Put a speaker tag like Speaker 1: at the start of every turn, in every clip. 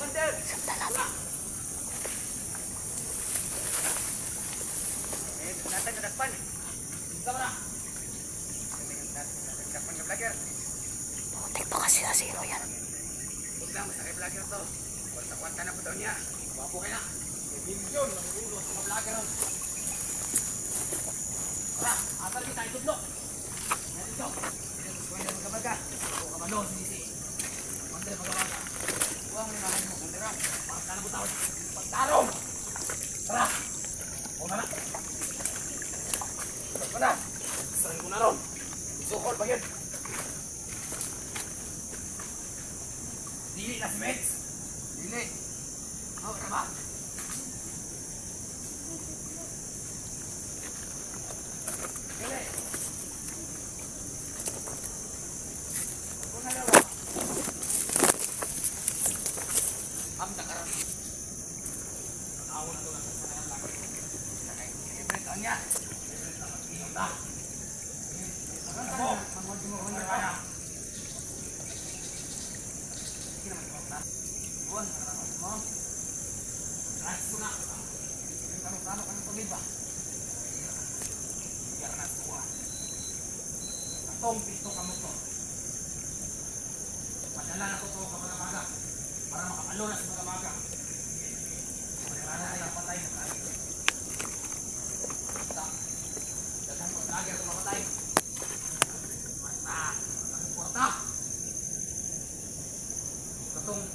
Speaker 1: Sundan natin.
Speaker 2: Natin nadakpan. Sama na. Nadakpan ka vlogger.
Speaker 1: Putik pa kasi na zero yan.
Speaker 2: Huwag lang, masakay vlogger to. Kwarta-kwarta na po daw niya. Wapo ka na. Milyon, magulo sa mga vlogger. Tara, asal kita, itudlo. Yan ito. Kuwanda magkabaga. O kamano, sinisi. Kuwanda magkabaga. Huwag mo naman mo, kuwanda. Pakta na po tao. Pagtarong! Tara! O na na. Wala. Sarang ko na ron. Sukol pa yun. Dili na si Mets. Dili. Oh, na ba? Dili. Ako na daw. Amda ka ron. Nakawa na doon. Sanayan lang. Siyempre, niya. Dah. Ako. Ano kaya? Buwan, ano mo? Kahit ko na. Kano ka ng tumiba? Bigyan ka na suwa. Atong pito ka mo to. Padala na ko to ka mga maga. Para makapalo na sa mga maga. Padala na tayo patay na tayo. Dagan mo lagi ako mapatay. Basta, ang porta. Katong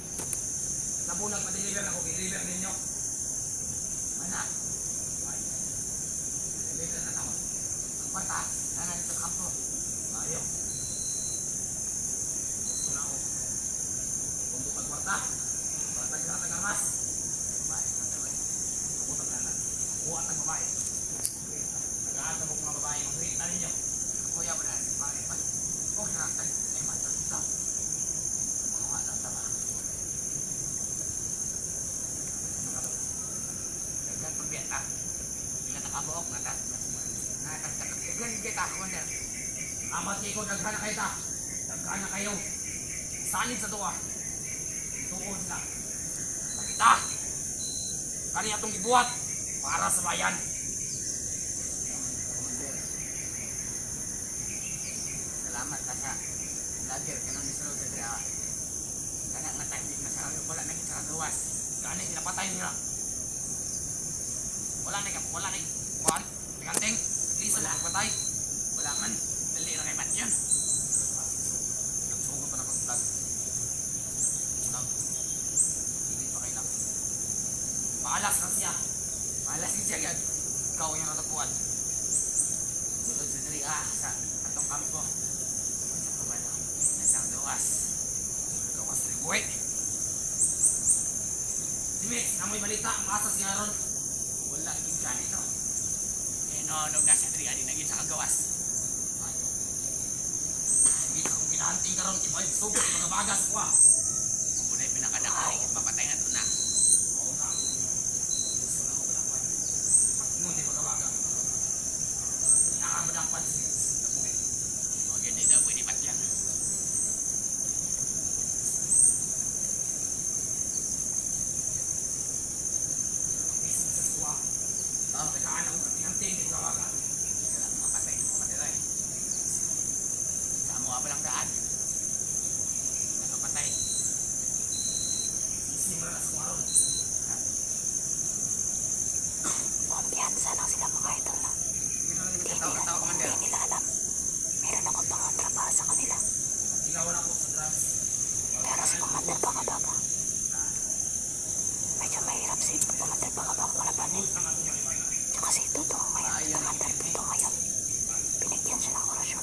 Speaker 2: sabunang pa-deliver ako, i-deliver ninyo. Mana? Deliver na ako. Ang porta, nanan sa kampo. Ayaw. Gusto na ako. Kung bukag porta, patag na tagamas. Babae, patay. Ako taglanan. Kuha tag babae. Nag-aasa mo mga babae, mag-rita ninyo. Kuya mo na, pangit pa. Huwag na, ay matulita. Mga na tama. Nagkan pagbiata. Bila nakabuok na ta. Nagkan kita, Commander. Amat niya ko, naghan na kayo ta. Naghan na kayo. Sanib sa tuwa. Tuon sila. Nakita. Kani atong ibuhat para sa bayan. Salamat ka sa vlogger kanang misulod sa dira. Kana nga tayo di masabi wala na kita gawas. Gani pinapatay nila. Wala na kuan. Kanting, please wala patay. Wala man. Dali ra kay Batyan. Nagsugo pa na pag-vlog. Unang hindi pa kailang. Maalas lang siya. Maalas siya gag. Ikaw yung natagpuan. Sulod sa dira sa atong kampo. Gawas ribuwe. Si Mix, namoy balita, maasas nga ron. Wala naging gani, no? Eh, no, nasa tri, adi naging sa kagawas. Hindi ka kung kinahanting ka ron, iba'y sugot, mga bagas ko, ah. Kung puna'y pinakadakay, papatay na ito na. Oo na. Gusto na ako balakwan. Ngunit pagkabaga. Inakamad ang pansin. Nabuhay. Huwag yun, hindi daw pwede patyan. Oh, nagkaan ako kanting di kawaga. Wala makatay mo matiray. Sa mo pa lang daan. Nakapatay. Sisimula na sa maron.
Speaker 1: Kumpiyansa lang sila mga idol na. Hindi nila alam. Meron akong pangontra para sa kanila.
Speaker 2: Ilawan ako sa drugs.
Speaker 1: Pero si Commander Bakabaga, medyo mahirap si Commander Bakabaga malabanin. Kasi Dudong ngayon, Commander Dudong ngayon, binigyan siya ng orasyon.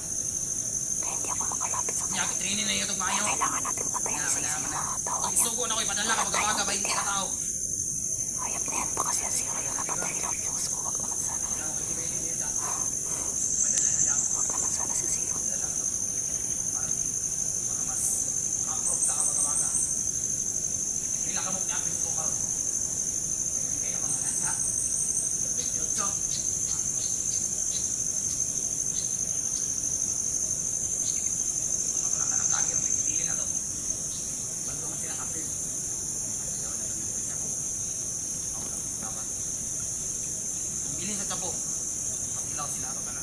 Speaker 1: Kaya hindi ako makalapit sa kanya. Kaya kailangan natin patayin isa-isa yung mga tao niya.
Speaker 2: Isugo na ko, ipadala ka magkabaga ba yung tao?
Speaker 1: Hayop na yan pa kasi ang zero yung napatay nila. Diyos ko, wag naman sana. Wag naman sana si Zero.
Speaker 2: Nilakabok niya ang piso ko. Kaya mga nasa 28. Mga pala ka ng kagir, may pipili na to. Bandungan sila kapil. sa po. Pag-ilaw sila ito ka na.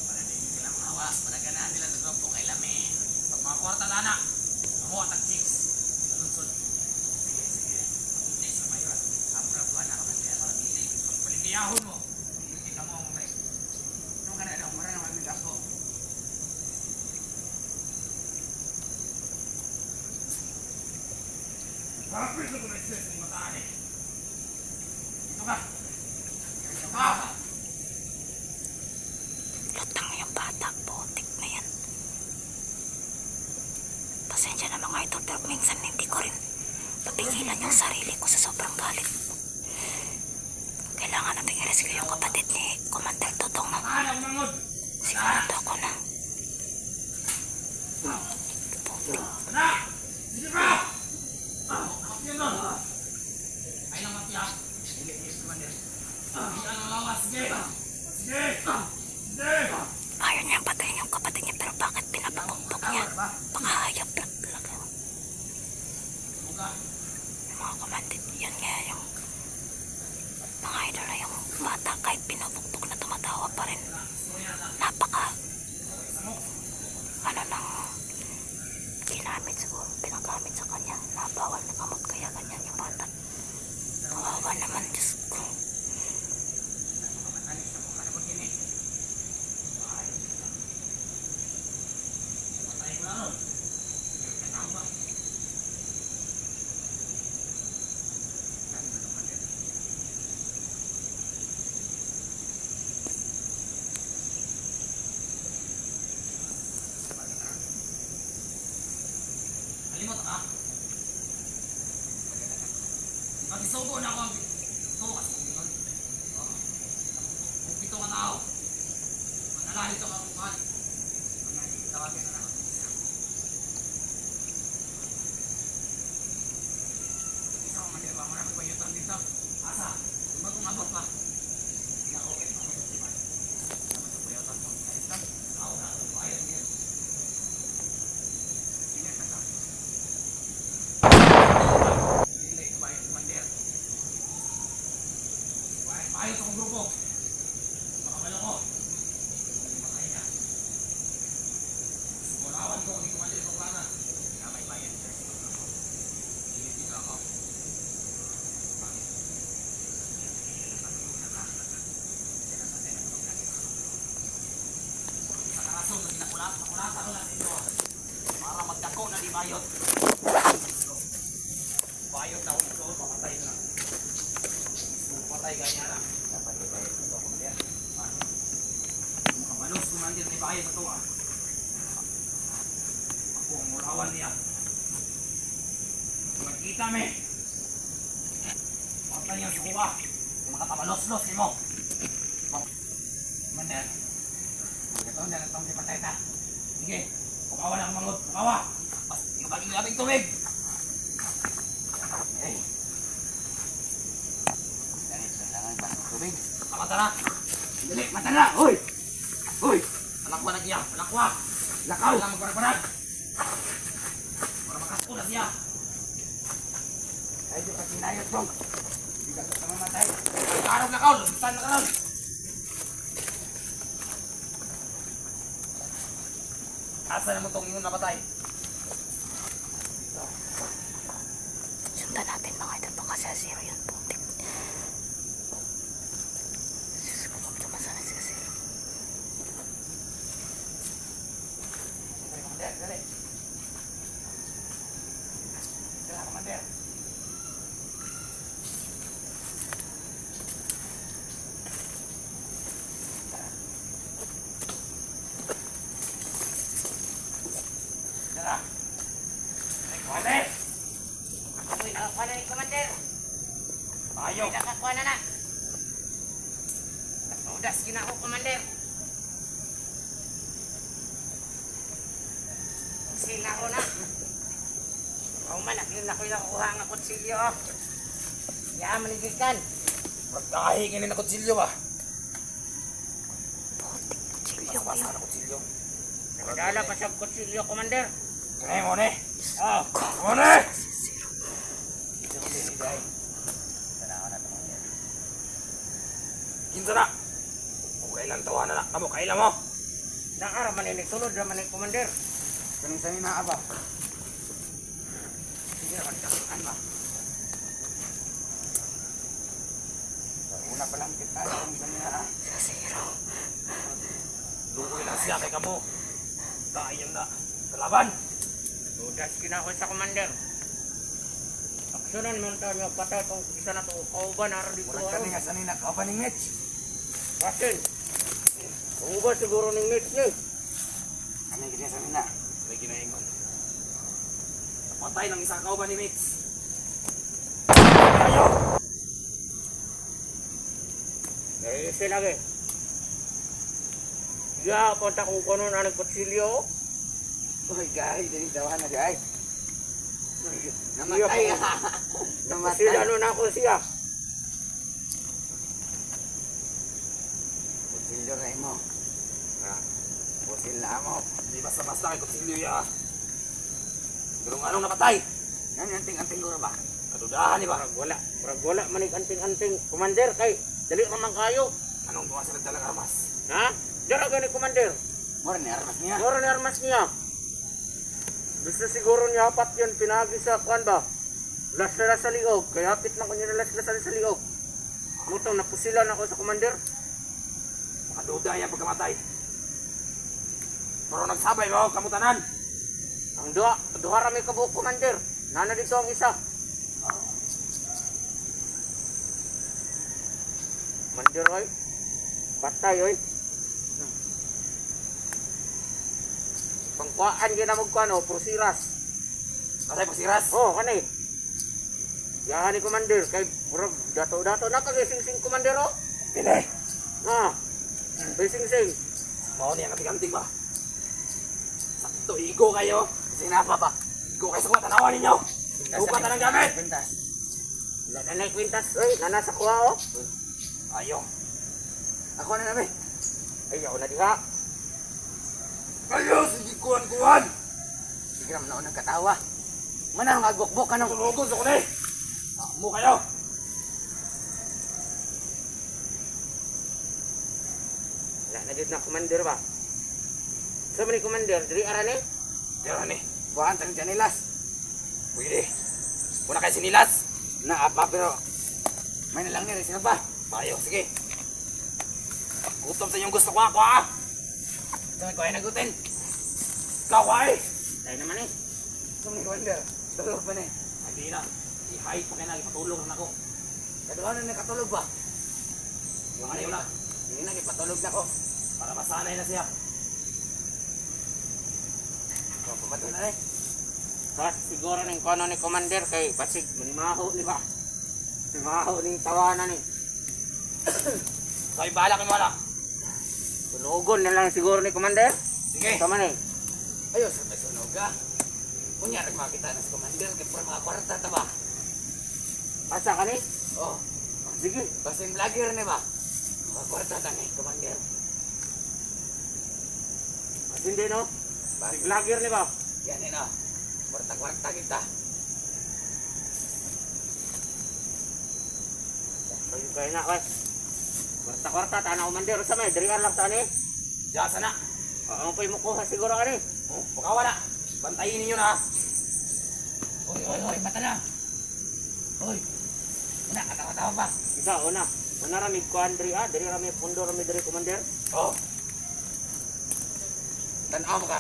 Speaker 2: Para hindi sila mahawa. Para ganahan nila sa grupo kay Lami. Pag mga kwarta lana, mamuha tag chicks. Nalunsod. Sige, sige. Hindi sa mayon. Amra buwan na ka siya para bilig. Paligiyahon mo. Hindi ka mo ang umay. Ano ka na daw? Mara naman yung gasto. Bakit ito ko na isa sa mataan eh? Ito ka! Ito ka!
Speaker 1: Lutang yung bata, putik na yan. Pasensya na mga idol, pero minsan hindi ko rin papigilan yung sarili ko sa sobrang galit. Kailangan natin i-rescue yung kapatid ni Commander Dodong na. Sigurado ako na. Putik.
Speaker 2: Sige ka! Yan nun! Ay lang matiya! Sige, Commander. Hindi ang lawas, sige! Sige! Sige!
Speaker 1: Ayaw niyang patayin yung kapatid niya, pero bakit pinapakumbok niya? Baka hayop lang talaga. Yung mga komandit, yun nga yung mga idol na yung bata, kahit pinabukbok na tumatawa pa rin. Napaka ano nang ginamit siguro, pinagamit sa kanya. Nabawal na kamot, kaya ganyan yung bata. Kawawa naman, Diyos ko.
Speaker 2: Halimot ka? Pag-isugo na ako ang ito kasi kung pito ka tao manalalit ako ang kuhan tawagin na ako isa ko mali ba marami pa yutan dito asa magkong abot pa ako okay ako sa siman naman sa puyatan ko ako na ako ayun yan hindi ka sa Payo sa kong grupo. Makabalo ko. Makain na. Sumulawan ko. Hindi ko mali sa plana. Kaya may bayan. Hindi dito ako. Bakit? Sa karason na ginakulat. Nakulata ko lang ito. Para magdako na di bayot. Bayot na ito. Pamatay na. Patay ganyan na. Dapat ibayad ito ako mga yan. Makabalos kumandir ni bayad ito ah. Ako ang mulawan niya. Magkita me. Patay niya sa kuha. Yung mga kabalos-los ni mo. Kumandir. Ito na itong di patay ta. Sige. Pukawa na ang mangod. Pukawa. Mas yung baging labing tubig. Okay. Tubig. Matara. Dili, matara. Hoy. Hoy. Alakwa na siya. Alakwa. Lakaw. Lang magparag-parag. Para makasko na siya. Ay, di pa sinayot dong. Hindi ka sa mamatay. Karag lakaw. Lubisan na karon. Asa na mo itong ingon napatay?
Speaker 1: Sundan natin mga idol, baka sa zero yun, putik. Sumasana sa zero.
Speaker 2: Commander, dali. Dala, Commander. Dala. Commander!
Speaker 3: Uy, nakakuha na ni Commander.
Speaker 2: Ayaw!
Speaker 3: Uy, nakakuha na na. Nagpaudas yun ako, Commander. Sila ko na. O man, nakilala ko yung nakukuha ang kutsilyo. Yan, maligikan.
Speaker 2: Magkahingin na kutsilyo ba?
Speaker 1: Putik, kutsilyo ko
Speaker 2: Basta
Speaker 1: yun.
Speaker 2: na kutsilyo.
Speaker 3: Nagdala pa sa kutsilyo, Commander.
Speaker 2: Kaya mo ne?
Speaker 3: Oh,
Speaker 2: Mo ne?
Speaker 1: Sa zero.
Speaker 2: Ito ko din, guys. Tanaw na ito. sana. Kung kailan tawa na kamo, kailan mo.
Speaker 3: Nakara man sulod naman ni Commander.
Speaker 2: Kaning sani na aba. Sige naman kasukan ba. Una pa lang kita kung sani na.
Speaker 1: Sa zero.
Speaker 2: Lukoy lang siya kay kamo. Kayang na kalaban.
Speaker 3: Dudas kinako sa Commander. Aksyonan man tayo patay kung isa na to. Kauban naro dito.
Speaker 2: Murag kani nga sani na kauban ning match.
Speaker 3: Pasin. Kauban siguro ng match niya.
Speaker 2: Kani gid sani na. May ginaingon. Patay ng isang kauban ni Mitch. Ayo.
Speaker 3: Eh, sila lagi. Ya, punta kung kuno na nagpatsilyo.
Speaker 2: Uy, guys, dili tawa na guys.
Speaker 3: Namatay. Sila ano na ako siya.
Speaker 2: Kutsilyo na imo. Pusil na mo. Di basta-basta kay kutsilyo ya. Pero anong napatay? Yan, anting-anting ko na ba? Kadudahan ni ba?
Speaker 3: Parag wala manig anting-anting. Commander, kay dali naman kayo.
Speaker 2: Anong bukas na talaga armas?
Speaker 3: Ha? Dara gani Commander.
Speaker 2: Mura ni armas niya.
Speaker 3: Siguro ni armas niya. Gusto siguro niya apat yun pinagi sa kuan ba? Lasla sa liog. Kaya hapit na ko niya laslasan sa liog. Mutong napusilan ako sa Commander.
Speaker 2: Makaduda yan pagkamatay. Pero nagsabay mo, kamutanan.
Speaker 3: Ang duha rami kabuok Commander. Nana dito ang isa. Commander oy. Patay oy. Pangkuaan gyud na magkuano, prosiras.
Speaker 2: Patay pasiras.
Speaker 3: Oh, kanay. Yahan ni Commander kay murag dato-dato na kag sing-sing Commander oh.
Speaker 2: Pili.
Speaker 3: Ah. Bay sing-sing.
Speaker 2: Mao niya kapiganting ba? Sakto, igo kayo. Sinapa ba? Igo kayo sa kuha, tanawan ninyo. Buka tanang gamit.
Speaker 3: Kwintas. Nanay kwintas oy, nana sa kuha oh.
Speaker 2: Ayaw. Ako na namin.
Speaker 3: Ay ako na diha.
Speaker 2: Ayaw, sige kuhan-kuhan.
Speaker 3: Sige naman ako nagkatawa. Manang agbukbuk ka ng
Speaker 2: Tulogos ako na eh. Mo kayo.
Speaker 3: wala na jud na Commander ba? Sa man ni Commander, diri ara ni?
Speaker 2: Tira ni.
Speaker 3: Buhan tang janilas.
Speaker 2: Pwede. Muna kayo sinilas.
Speaker 3: Na apa pero may na lang ni sino ba?
Speaker 2: Ayaw, sige. Gutom sa inyong gusto ko ako ah.
Speaker 3: Sa ko ay nagutin.
Speaker 2: Kaway.
Speaker 3: Dai naman eh.
Speaker 2: Sa mga Commander. Tulog pa na eh. Hindi na. I-hide pa kayo na. Ipatulog na ako.
Speaker 3: Kaduhan na nakatulog ba?
Speaker 2: Mga ayaw na.
Speaker 3: Hindi na ipatulog na ko.
Speaker 2: Para masanay na siya.
Speaker 3: Pumato na eh. Siguro ng kono ni Commander kay basig manimaho ni ba? Manimaho ni tawanan ni.
Speaker 2: Kaya bahala kayo wala.
Speaker 3: Tulogon na lang siguro ni Commander.
Speaker 2: Sige.
Speaker 3: Tama ni.
Speaker 2: Ayaw, sabay sunog ka. Kunyari makita na si Commander. Kaya para mga kwarta ta ba?
Speaker 3: Asa ka ni?
Speaker 2: Oh.
Speaker 3: Sige.
Speaker 2: Basta yung vlogger na ba? Mga kwarta ta ni Commander.
Speaker 3: Asin din no? Si vlogger ni ba?
Speaker 2: Yan eh no. Kwarta-kwarta kita.
Speaker 3: Kayo kayo na kay. Kwarta-kwarta tanaw Commander sa may dirian lang tani.
Speaker 2: Diyan sana.
Speaker 3: Ang pay mo kuha siguro ani.
Speaker 2: Oh, baka wala. Bantayin ninyo na. Oy, mata na. Oy. Una, katawa-tawa pa.
Speaker 3: Isa una. Mana rami kuan diri diri rami pundo rami diri Commander.
Speaker 2: Oh. Tanaw mo ka.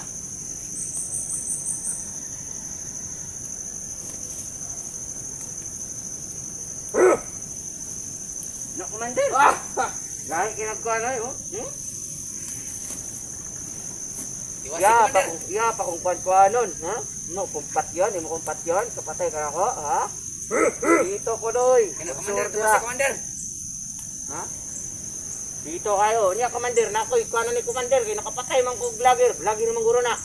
Speaker 3: Na Commander.
Speaker 2: Ah!
Speaker 3: Lahi kinagkuan ay oh.
Speaker 2: Iwas si
Speaker 3: Ya
Speaker 2: Commander.
Speaker 3: pa kung kuan-kuanon, ha? No, kumpat yon, imo kumpat yon, kapatay ka ako, ha? Dito ko doy.
Speaker 2: Kaya Commander, tuwas si Commander.
Speaker 3: Ha? Dito kayo, niya Commander, nakoy kuano ni Commander, kay nakapatay man kog vlogger, vlogger man guro na.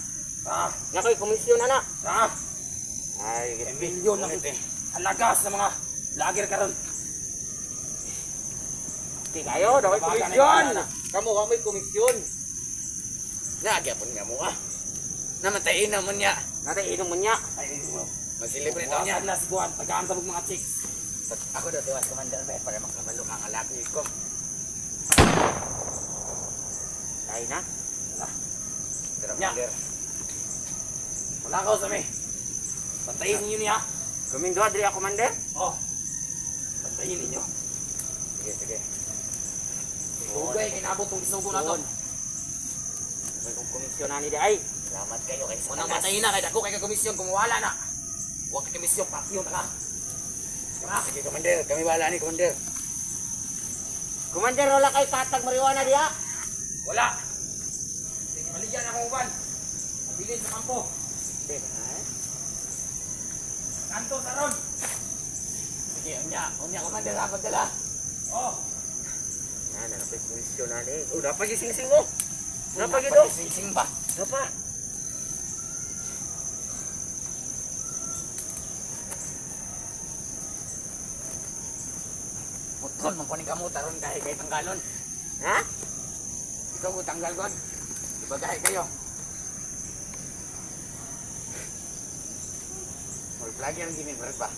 Speaker 2: Ah,
Speaker 3: Nakoy komisyon na.
Speaker 2: ah.
Speaker 3: Ay,
Speaker 2: Kaya milyon lang ito eh. Halagas ng mga vlogger karon.
Speaker 3: di kayo, nakoy
Speaker 2: Baga na
Speaker 3: komisyon.
Speaker 2: yung
Speaker 3: Kamu ka may komisyon.
Speaker 2: Nagyapon nga mo ah. Namatayin naman niya.
Speaker 3: Natay inom mo niya.
Speaker 2: Ay, mag-celebrate ako niya. Last buwan, tagaan sa mga chicks.
Speaker 3: Ako daw tiwas Commander, para makabalo ka nga laki ko. Patay na.
Speaker 2: Wala.
Speaker 3: Tara,
Speaker 2: Nya.
Speaker 3: Commander.
Speaker 2: Malakaw sa mi. Pantayin ninyo niya.
Speaker 3: Kaming doon, Adria, Commander.
Speaker 2: Oh. Pantayin ninyo.
Speaker 3: Sige, sige.
Speaker 2: Dugay, kinabot tong isugo na to.
Speaker 3: May kong komisyon ni di ay. Salamat kayo kay sa
Speaker 2: Unang
Speaker 3: tagas.
Speaker 2: matayin na, kahit ako kay komisyon, kumuwala na. Huwag ka komisyon, patio na ka. Sige,
Speaker 3: Sige, Commander. Kami wala ni, Commander. Commander, wala kay patag marijuana diya.
Speaker 2: wala. Sige, baligyan akong uban. Mabilis sa kampo.
Speaker 3: Hindi na.
Speaker 2: Kanto sa ron. Sige, unya, commander, dapat dala. Oh.
Speaker 3: Napay komisyon na ni. Oh, dapat yung sing-sing mo. Dapat ito.
Speaker 2: Sing-sing ba?
Speaker 3: Dapat.
Speaker 2: Putol, mangkunin ka mo, taron kahit kay tanggalon.
Speaker 3: Ha?
Speaker 2: Ikaw ko tanggal kon. Diba kahit kayo? Lagi ang ginibrad ba?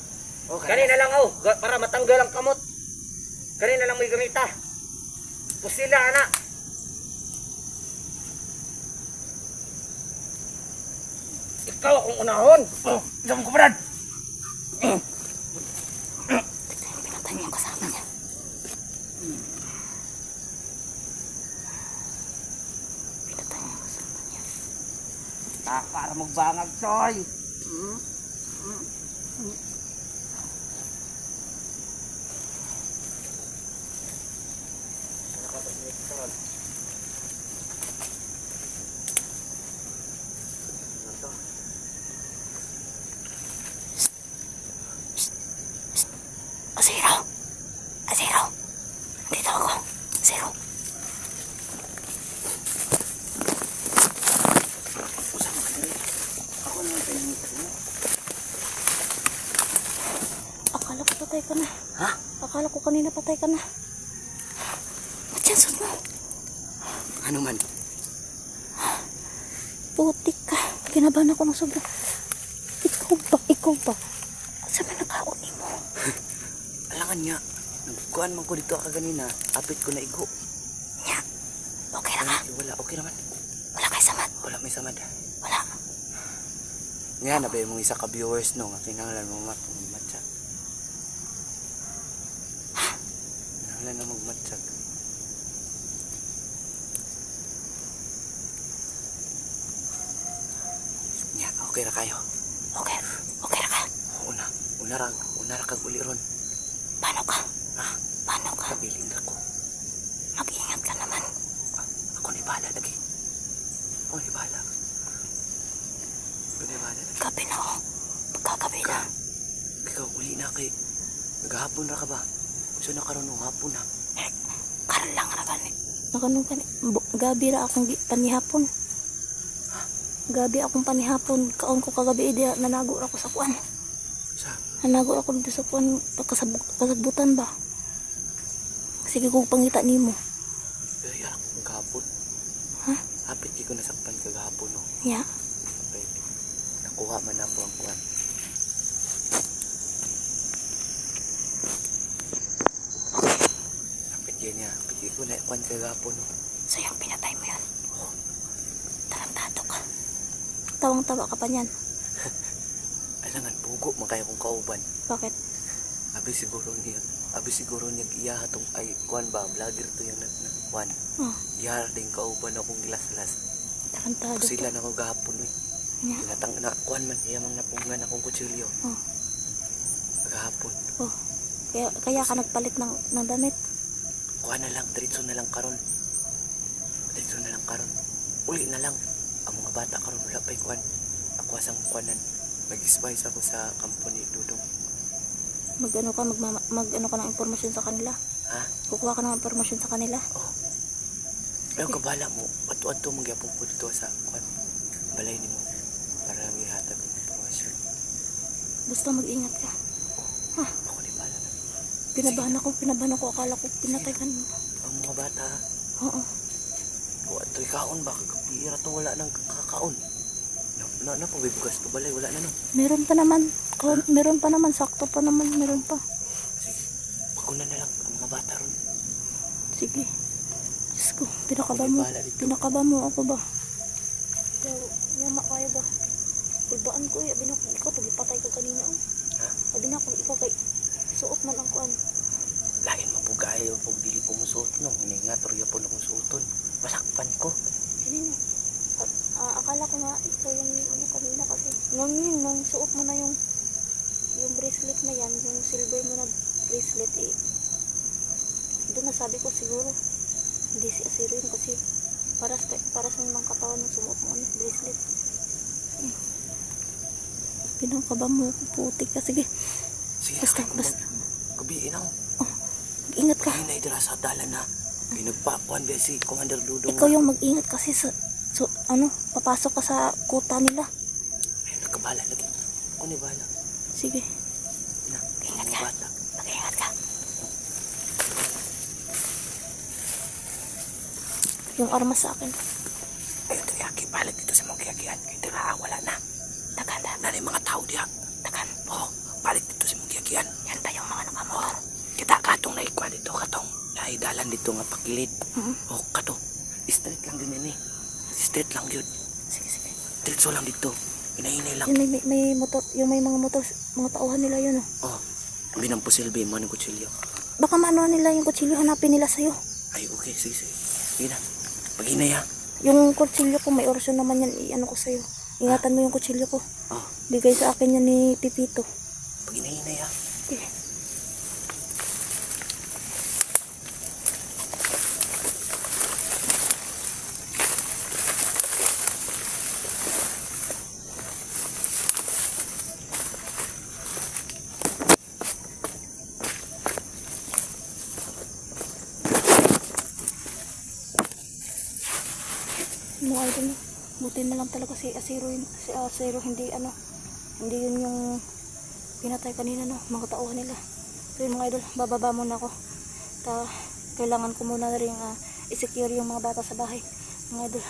Speaker 2: Oh,
Speaker 3: Kanina lang oh, para matanggal ang kamot. Kanina lang may gamita. Pusila ana. Ikaw akong unahon.
Speaker 2: Oh, isang ko brad.
Speaker 1: Pinatay niya yung kasama niya. Pinatay niya yung kasama niya.
Speaker 3: Para magbangag soy.
Speaker 1: Zero! Zero! Dito ako. Zero! Akala ko patay ka na.
Speaker 3: Ha?
Speaker 1: Akala ko kanina patay ka na. Chances mo.
Speaker 3: Ano man?
Speaker 1: Putik ka. Kinabahan ako ng sobra. Ikaw ba? Ikaw ba? Saan ba nakauni mo?
Speaker 3: Alangan nga. Nagkuhan man ko dito kaganina. Apit ko na igo.
Speaker 1: Nya. Okay na ka?
Speaker 3: Wala, okay naman.
Speaker 1: Wala kay samad.
Speaker 3: Wala may samad.
Speaker 1: Wala.
Speaker 3: Nga, nabay mong isa ka viewers no. Nga kinanglan mo matcha. Kinanglan na magmatcha. Nga, okay ra kayo.
Speaker 1: Okay. Okay na ka?
Speaker 3: Una ra kag uli ron.
Speaker 1: Paano ka?
Speaker 3: Ha?
Speaker 1: Paano ka?
Speaker 3: Kabiling na ko.
Speaker 1: Mag-ingat ka naman.
Speaker 3: Ako ni bala lagi. Ako ni bala. Ako ni bala lagi.
Speaker 1: Gabi na ako. Magkagabi na.
Speaker 3: Ikaw, uli na kay. Naghahapon ra ka ba? Gusto na karon ng hapon na.
Speaker 1: Karon lang na gani. Nakanong gani. Gabi ra akong panihapon. Gabi akong panihapon. Kaon ko kagabi diya nanago ra ko sa kuan.
Speaker 3: Sa?
Speaker 1: Nanago ako dito sa kuan. Kasagbutan ba? Sige kong pangita nimo.
Speaker 3: Ay, ang kahapon.
Speaker 1: Ha?
Speaker 3: Hapit di ko nasakpan kagahapon no.
Speaker 1: Ya.
Speaker 3: Sabay, nakuha man ako ang kuwan. Hapit yan niya. Hapit di ko na kuwan kagahapon no.
Speaker 1: So yung pinatay mo yan. Tarantado ka. Tawang-tawa ka pa niyan.
Speaker 3: Alangan, pugo man kayo kong kauban.
Speaker 1: Bakit?
Speaker 3: Abi siguro niya iya hatong ay kuwan ba, vlogger to yung kuwan.
Speaker 1: Oh,
Speaker 3: Iya ding kauban akong gilas-las.
Speaker 1: tarantado
Speaker 3: Sila
Speaker 1: to.
Speaker 3: na ko gahapon eh.
Speaker 1: Nya.
Speaker 3: Tinatang na kuwan man, iya mang napungan akong kutsilyo.
Speaker 1: Oh,
Speaker 3: Kagahapon.
Speaker 1: oh. Kaya ka nagpalit ng damit.
Speaker 3: Kuha na lang, diretso na lang karon. Diretso na lang karon. Uli na lang. Ang mga bata karon wala pa'y kuhan. Ako asang kuhanan. Mag-spice ako sa kampo ni Dudong.
Speaker 1: Mag-ano ka ng impormasyon sa kanila.
Speaker 3: Ha?
Speaker 1: Kukuha ka ng impormasyon sa kanila.
Speaker 3: Oh. Ayaw ka bala mo. Ato-ato magyapong po dito sa kuhan. Balay ni mo. Para lang ihatag ang impormasyon.
Speaker 1: Basta mag-ingat ka.
Speaker 3: Ako ni bala na.
Speaker 1: Pinabahan ako. Akala ko pinatay ka mo.
Speaker 3: Ang mga bata ha.
Speaker 1: Oo.
Speaker 3: O ato'y kaon ba? Kagapira to wala nang kakaon. Napabibugas to balay. Wala na no.
Speaker 1: Meron pa naman. Meron pa naman. Sakto pa naman. Meron pa.
Speaker 3: Sige. Pakunan na lang ang mga bata ron.
Speaker 1: Sige. Diyos ko, pinakaba mo.
Speaker 3: Bahala dito.
Speaker 1: Pinakaba mo ako ba? Yama kaya ba? Kulbaan ko eh. Ikaw, pagipatay ko kanina. Oh.
Speaker 3: Ha?
Speaker 1: Sabi na kung ikaw kay suot man ang kuan.
Speaker 3: Lain mo po kayo pag dili ko musuot no. Hininga torya po na kong suoton. Masakpan ko.
Speaker 1: Kanina. Akala ko nga ikaw yung ano kanina kasi. Ngayon, nung suot mo na yung bracelet na yan, yung silver mo na bracelet eh. Doon nasabi ko siguro hindi si Asiro yun kasi para sa mga katawan ng sumuot mo ano, bracelet. Pinangkaba mo ako putik ka. Sige.
Speaker 3: Sige,
Speaker 1: Basta.
Speaker 3: Gabiin ako.
Speaker 1: Ingat ka.
Speaker 3: Kaya na idira sa dalan na. Kaya nagpakuan ba si Commander Dudong.
Speaker 1: Ikaw yung mag-ingat kasi sa papasok ka sa kuta nila.
Speaker 3: Ay, nagkabala lagi. Ako ni bala.
Speaker 1: Sige.
Speaker 3: Na,
Speaker 1: Ingat
Speaker 3: mga
Speaker 1: ka.
Speaker 3: bata.
Speaker 1: Mag-ingat ka. Yung armas sa akin.
Speaker 3: Ay, ito yaki. Balik dito sa mga kiyakian. Kaya tira, wala na.
Speaker 1: Tagan.
Speaker 3: Nanay mga tao diya.
Speaker 1: Tagan.
Speaker 3: Oo, balik dito sa mga kiyakian.
Speaker 1: Yan pa yung mga nakamotor.
Speaker 3: Kita katong naikwa dito, katong. Naidalan dito nga pakilid.
Speaker 1: Mhm.
Speaker 3: Kato. Street lang din yan eh. Street lang yun.
Speaker 1: Sige.
Speaker 3: Diretso lang dito. Inahinay lang.
Speaker 1: Yun may motor, yung may mga motor, mga tauhan nila yun oh.
Speaker 3: Oh, binang po silbi mo ng kutsilyo.
Speaker 1: Baka maano nila yung kutsilyo, hanapin nila sa'yo.
Speaker 3: Ay, okay, sige. Sige na. Pag-inay ha.
Speaker 1: Yung kutsilyo ko, may orasyon naman yan, i-ano ko sa'yo. Ingatan mo yung kutsilyo ko.
Speaker 3: Oh,
Speaker 1: Bigay sa akin yan ni Pipito.
Speaker 3: pag-inay ha.
Speaker 1: Sige. Mga idol, buti na lang talaga si Asiro hindi yun yung pinatay kanina no, mga tauhan nila. So yun mga idol, bababa muna ako. Kailangan ko muna rin i-secure yung mga bata sa bahay. Mga idol,